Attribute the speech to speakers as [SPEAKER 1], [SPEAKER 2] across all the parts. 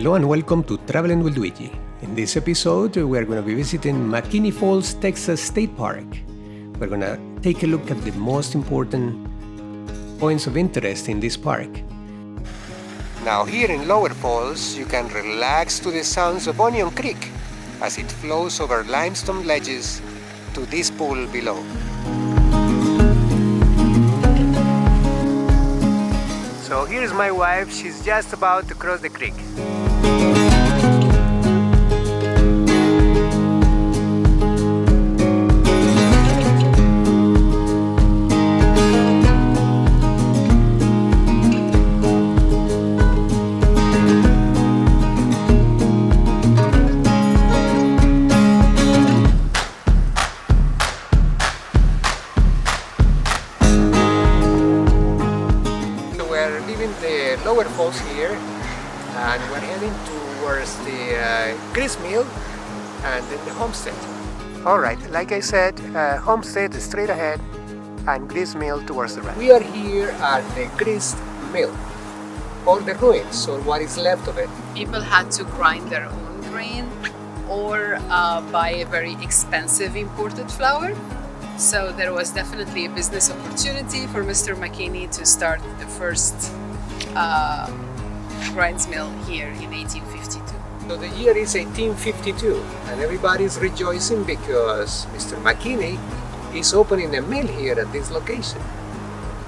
[SPEAKER 1] Hello and welcome to Traveling with Luigi. In this episode, we are going to be visiting McKinney Falls, Texas State Park. We're going to take a look at the most important points of interest in this park. Now here in Lower Falls, you can relax to the sounds of Onion Creek as it flows over limestone ledges to this pool below. So here's my wife, she's just about to cross the creek. The Lower Falls here, and we're heading towards the grist mill and then the homestead. Alright, like I said, homestead is straight ahead and grist mill towards the right. We are here at the grist mill, or the ruins, or what is left of it.
[SPEAKER 2] People had to grind their own grain or buy a very expensive imported flour. So there was definitely a business opportunity for Mr. McKinney to start the first grinds mill here in 1852.
[SPEAKER 1] So the year is 1852 and everybody's rejoicing because Mr. McKinney is opening a mill here at this location.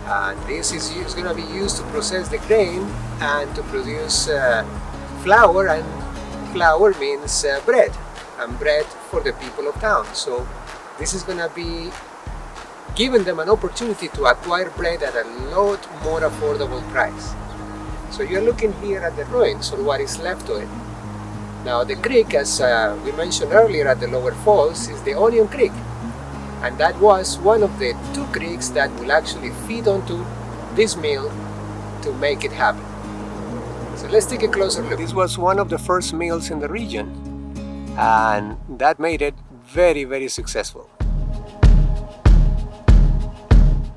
[SPEAKER 1] And this is going to be used to process the grain and to produce flour, and flour means bread, and bread for the people of town. So this is going to be giving them an opportunity to acquire bread at a lot more affordable price. So you're looking here at the ruins, or what is left of it. Now the creek, as we mentioned earlier at the Lower Falls, is the Onion Creek. And that was one of the two creeks that will actually feed onto this mill to make it happen. So let's take a closer look. This was one of the first mills in the region, and that made it very, very successful.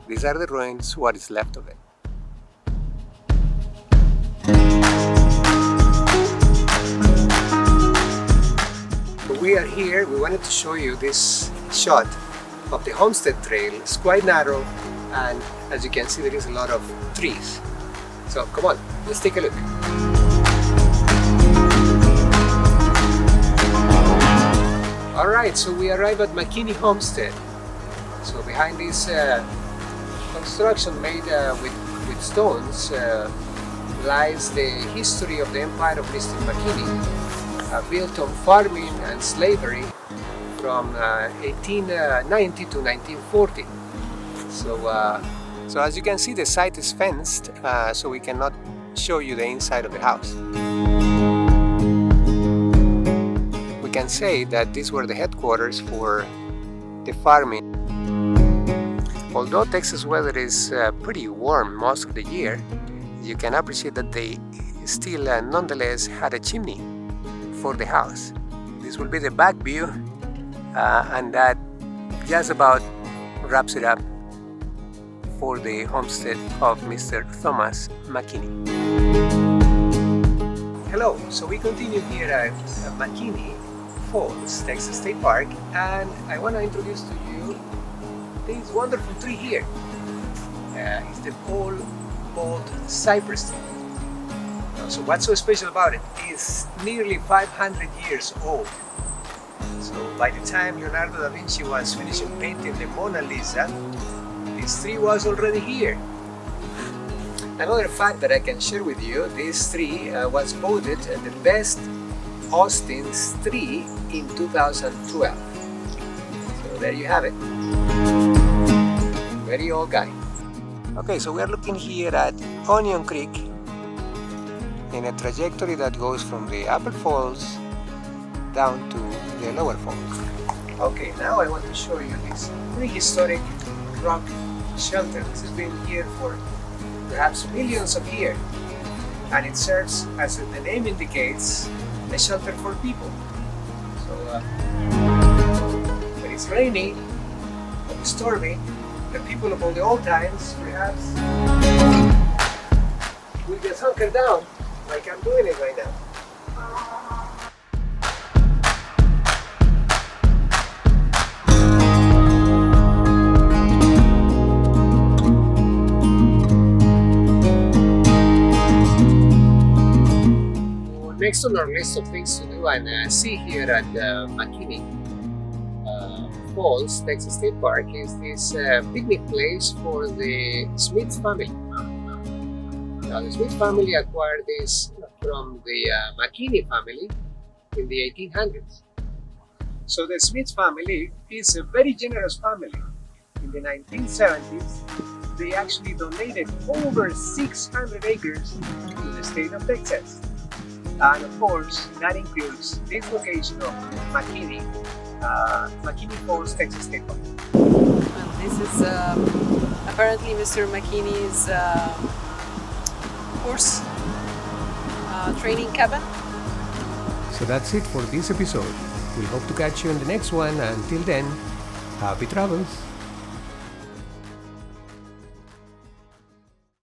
[SPEAKER 1] These are the ruins, what is left of it. We are here, we wanted to show you this shot of the Homestead Trail. It's quite narrow, and as you can see there is a lot of trees. So come on, let's take a look. Alright, so we arrive at McKinney Homestead. So behind this construction made with stones lies the history of the empire of Mr. McKinney, built on farming and slavery from 1890 to 1940. So as you can see, the site is fenced, so we cannot show you the inside of the house. We can say that these were the headquarters for the farming. Although Texas weather is pretty warm most of the year, you can appreciate that they still nonetheless had a chimney for the house. This will be the back view, and that just about wraps it up for the homestead of Mr. Thomas McKinney. Hello, so we continue here at McKinney Falls, Texas State Park, and I want to introduce to you this wonderful tree here. It's the pole-bowled cypress tree. So what's so special about it? It's nearly 500 years old. So by the time Leonardo da Vinci was finishing painting the Mona Lisa, this tree was already here. Another fact that I can share with you, this tree was voted the best Austin's tree in 2012. So there you have it. Very old guy. Okay, so we are looking here at Onion Creek in a trajectory that goes from the Upper Falls down to the Lower Falls. Okay, now I want to show you this prehistoric rock shelter. This has been here for perhaps millions of years, and it serves, as the name indicates, a shelter for people. So when it's rainy or stormy, the people of all the old times perhaps will just hunker down like I'm doing it right now. Next on our list of things to do and see here at McKinney Falls, Texas State Park, is this picnic place for the Smith family. Now, the Smith family acquired this from the McKinney family in the 1800s. So the Smith family is a very generous family. In the 1970s, they actually donated over 600 acres to the state of Texas. And of course, that includes this location of McKinney, McKinney Falls, Texas State Park.
[SPEAKER 2] Well, this is apparently Mr. McKinney's horse training cabin.
[SPEAKER 1] So that's it for this episode. We hope to catch you in the next one. Until then, happy travels!